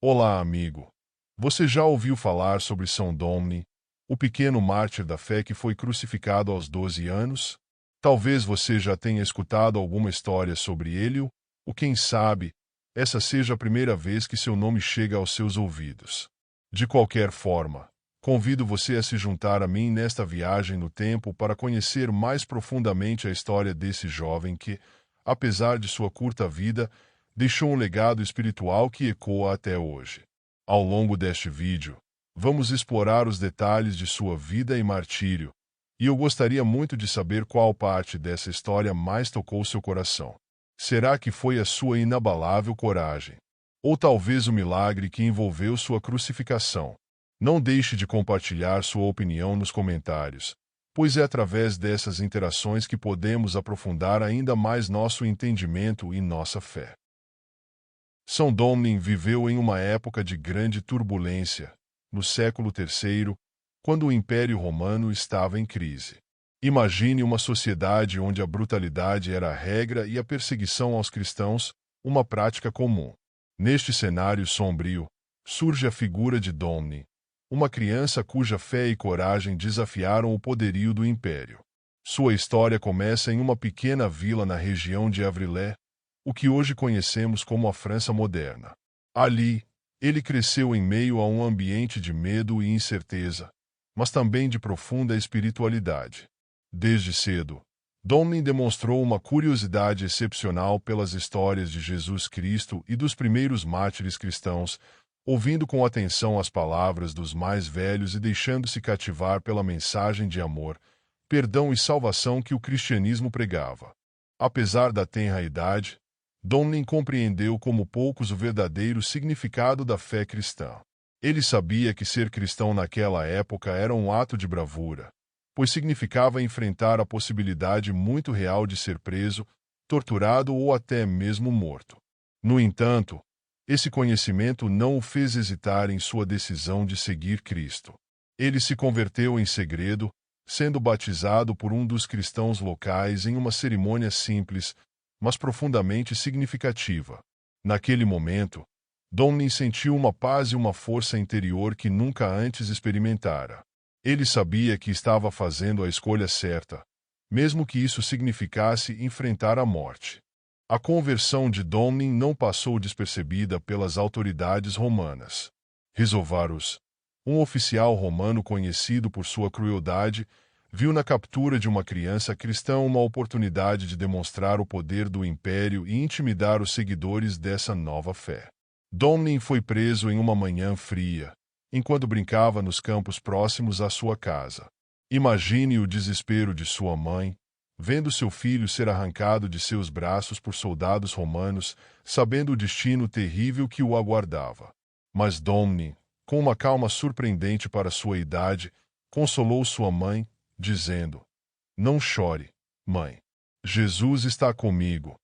Olá, amigo. Você já ouviu falar sobre São Domni, o pequeno mártir da fé que foi crucificado aos 12 anos? Talvez você já tenha escutado alguma história sobre ele, ou quem sabe, essa seja a primeira vez que seu nome chega aos seus ouvidos. De qualquer forma, convido você a se juntar a mim nesta viagem no tempo para conhecer mais profundamente a história desse jovem que, apesar de sua curta vida, deixou um legado espiritual que ecoa até hoje. Ao longo deste vídeo, vamos explorar os detalhes de sua vida e martírio, e eu gostaria muito de saber qual parte dessa história mais tocou seu coração. Será que foi a sua inabalável coragem? Ou talvez o milagre que envolveu sua crucificação? Não deixe de compartilhar sua opinião nos comentários, pois é através dessas interações que podemos aprofundar ainda mais nosso entendimento e nossa fé. São Domnin viveu em uma época de grande turbulência, no século III, quando o Império Romano estava em crise. Imagine uma sociedade onde a brutalidade era a regra e a perseguição aos cristãos, uma prática comum. Neste cenário sombrio, surge a figura de Domnin, uma criança cuja fé e coragem desafiaram o poderio do Império. Sua história começa em uma pequena vila na região de Avrilé, o que hoje conhecemos como a França moderna. Ali, ele cresceu em meio a um ambiente de medo e incerteza, mas também de profunda espiritualidade. Desde cedo, Domnin demonstrou uma curiosidade excepcional pelas histórias de Jesus Cristo e dos primeiros mártires cristãos, ouvindo com atenção as palavras dos mais velhos e deixando-se cativar pela mensagem de amor, perdão e salvação que o cristianismo pregava. Apesar da tenra idade, Domnin compreendeu como poucos o verdadeiro significado da fé cristã. Ele sabia que ser cristão naquela época era um ato de bravura, pois significava enfrentar a possibilidade muito real de ser preso, torturado ou até mesmo morto. No entanto, esse conhecimento não o fez hesitar em sua decisão de seguir Cristo. Ele se converteu em segredo, sendo batizado por um dos cristãos locais em uma cerimônia simples, mas profundamente significativa. Naquele momento, Domnin sentiu uma paz e uma força interior que nunca antes experimentara. Ele sabia que estava fazendo a escolha certa, mesmo que isso significasse enfrentar a morte. A conversão de Domnin não passou despercebida pelas autoridades romanas. Rizovarus, um oficial romano conhecido por sua crueldade, viu na captura de uma criança cristã uma oportunidade de demonstrar o poder do império e intimidar os seguidores dessa nova fé. Domnin foi preso em uma manhã fria, enquanto brincava nos campos próximos à sua casa. Imagine o desespero de sua mãe, vendo seu filho ser arrancado de seus braços por soldados romanos, sabendo o destino terrível que o aguardava. Mas Domnin, com uma calma surpreendente para sua idade, consolou sua mãe, dizendo: "Não chore, mãe. Jesus está comigo."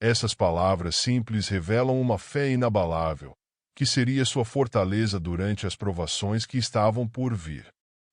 Essas palavras simples revelam uma fé inabalável, que seria sua fortaleza durante as provações que estavam por vir.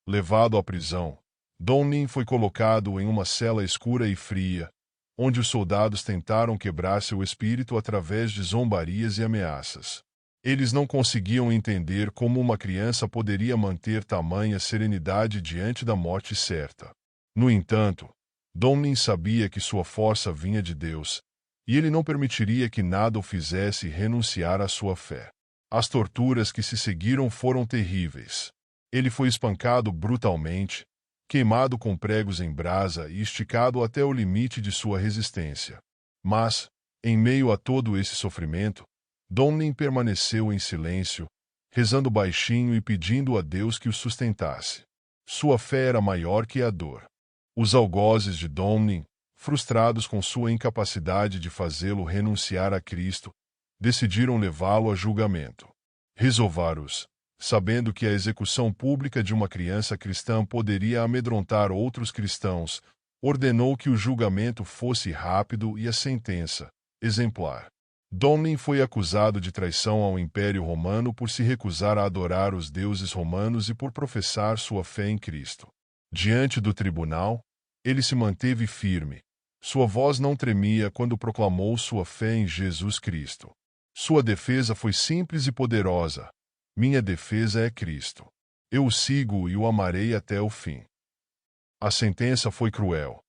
Levado à prisão, Domnin foi colocado em uma cela escura e fria, onde os soldados tentaram quebrar seu espírito através de zombarias e ameaças. Eles não conseguiam entender como uma criança poderia manter tamanha serenidade diante da morte certa. No entanto, Domnin sabia que sua força vinha de Deus, e ele não permitiria que nada o fizesse renunciar à sua fé. As torturas que se seguiram foram terríveis. Ele foi espancado brutalmente, queimado com pregos em brasa e esticado até o limite de sua resistência. Mas, em meio a todo esse sofrimento, Domnin permaneceu em silêncio, rezando baixinho e pedindo a Deus que o sustentasse. Sua fé era maior que a dor. Os algozes de Domnin, frustrados com sua incapacidade de fazê-lo renunciar a Cristo, decidiram levá-lo a julgamento. Rizovarus, sabendo que a execução pública de uma criança cristã poderia amedrontar outros cristãos, ordenou que o julgamento fosse rápido e a sentença exemplar. Domnin foi acusado de traição ao Império Romano por se recusar a adorar os deuses romanos e por professar sua fé em Cristo. Diante do tribunal, ele se manteve firme. Sua voz não tremia quando proclamou sua fé em Jesus Cristo. Sua defesa foi simples e poderosa. Minha defesa é Cristo. Eu o sigo e o amarei até o fim. A sentença foi cruel.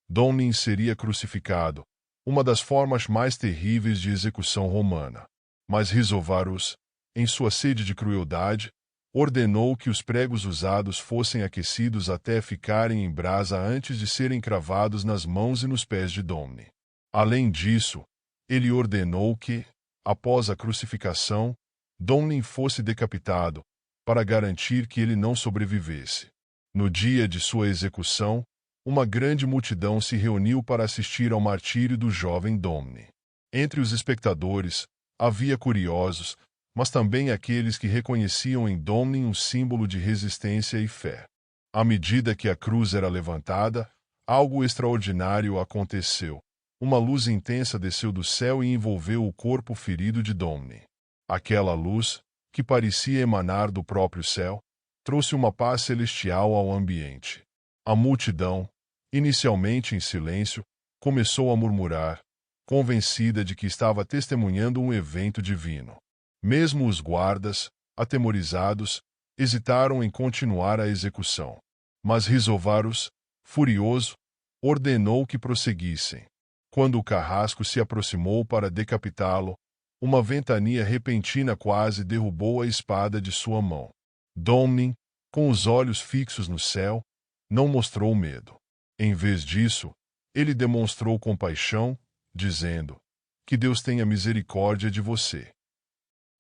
Domnin seria crucificado, uma das formas mais terríveis de execução romana. Mas Rizovarus, em sua sede de crueldade, ordenou que os pregos usados fossem aquecidos até ficarem em brasa antes de serem cravados nas mãos e nos pés de Domnin. Além disso, ele ordenou que, após a crucificação, Domnin fosse decapitado, para garantir que ele não sobrevivesse. No dia de sua execução, uma grande multidão se reuniu para assistir ao martírio do jovem Domnin. Entre os espectadores, havia curiosos, mas também aqueles que reconheciam em Domnin um símbolo de resistência e fé. À medida que a cruz era levantada, algo extraordinário aconteceu. Uma luz intensa desceu do céu e envolveu o corpo ferido de Domnin. Aquela luz, que parecia emanar do próprio céu, trouxe uma paz celestial ao ambiente. A multidão, inicialmente em silêncio, começou a murmurar, convencida de que estava testemunhando um evento divino. Mesmo os guardas, atemorizados, hesitaram em continuar a execução. Mas Rizovarus, furioso, ordenou que prosseguissem. Quando o carrasco se aproximou para decapitá-lo, uma ventania repentina quase derrubou a espada de sua mão. Domnin, com os olhos fixos no céu, não mostrou medo. Em vez disso, ele demonstrou compaixão, dizendo: "Que Deus tenha misericórdia de você."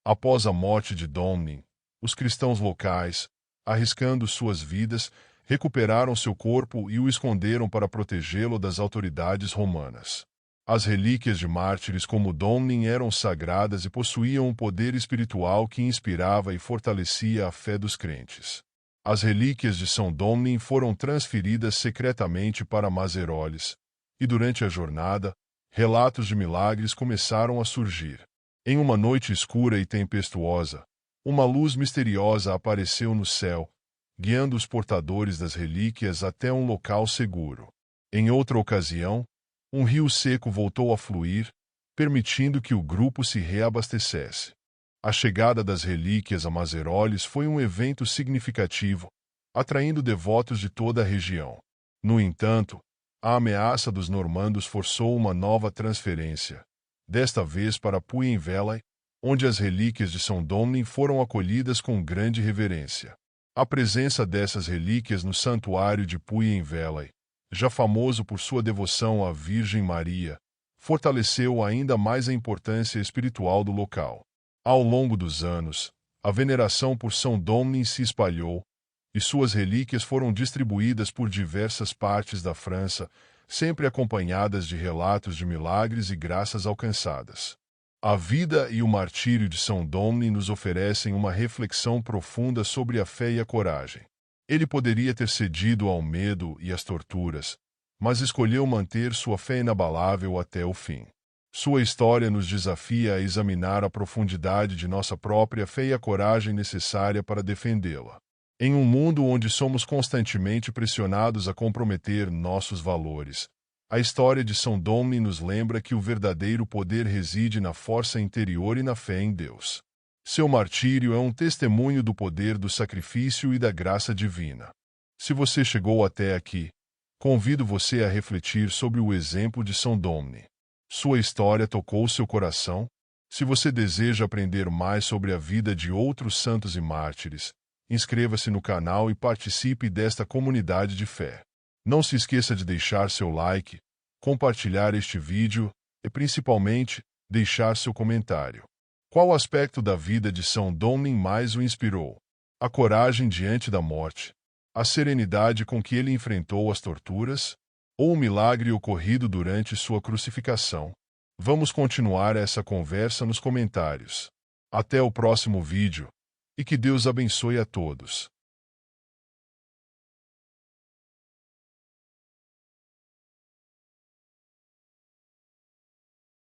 Após a morte de Domnin, os cristãos locais, arriscando suas vidas, recuperaram seu corpo e o esconderam para protegê-lo das autoridades romanas. As relíquias de mártires como Domnin eram sagradas e possuíam um poder espiritual que inspirava e fortalecia a fé dos crentes. As relíquias de São Domnin foram transferidas secretamente para Mazeroles, e durante a jornada, relatos de milagres começaram a surgir. Em uma noite escura e tempestuosa, uma luz misteriosa apareceu no céu, guiando os portadores das relíquias até um local seguro. Em outra ocasião, um rio seco voltou a fluir, permitindo que o grupo se reabastecesse. A chegada das relíquias a Mazeroles foi um evento significativo, atraindo devotos de toda a região. No entanto, a ameaça dos normandos forçou uma nova transferência, desta vez para Puy-en-Velay, onde as relíquias de São Domnin foram acolhidas com grande reverência. A presença dessas relíquias no santuário de Puy-en-Velay, já famoso por sua devoção à Virgem Maria, fortaleceu ainda mais a importância espiritual do local. Ao longo dos anos, a veneração por São Domnin se espalhou, e suas relíquias foram distribuídas por diversas partes da França, sempre acompanhadas de relatos de milagres e graças alcançadas. A vida e o martírio de São Domnin nos oferecem uma reflexão profunda sobre a fé e a coragem. Ele poderia ter cedido ao medo e às torturas, mas escolheu manter sua fé inabalável até o fim. Sua história nos desafia a examinar a profundidade de nossa própria fé e a coragem necessária para defendê-la. Em um mundo onde somos constantemente pressionados a comprometer nossos valores, a história de São Domnin nos lembra que o verdadeiro poder reside na força interior e na fé em Deus. Seu martírio é um testemunho do poder do sacrifício e da graça divina. Se você chegou até aqui, convido você a refletir sobre o exemplo de São Domnin. Sua história tocou seu coração? Se você deseja aprender mais sobre a vida de outros santos e mártires, inscreva-se no canal e participe desta comunidade de fé. Não se esqueça de deixar seu like, compartilhar este vídeo e, principalmente, deixar seu comentário. Qual aspecto da vida de São Domnin mais o inspirou? A coragem diante da morte? A serenidade com que ele enfrentou as torturas? Ou o milagre ocorrido durante sua crucificação? Vamos continuar essa conversa nos comentários. Até o próximo vídeo, e que Deus abençoe a todos.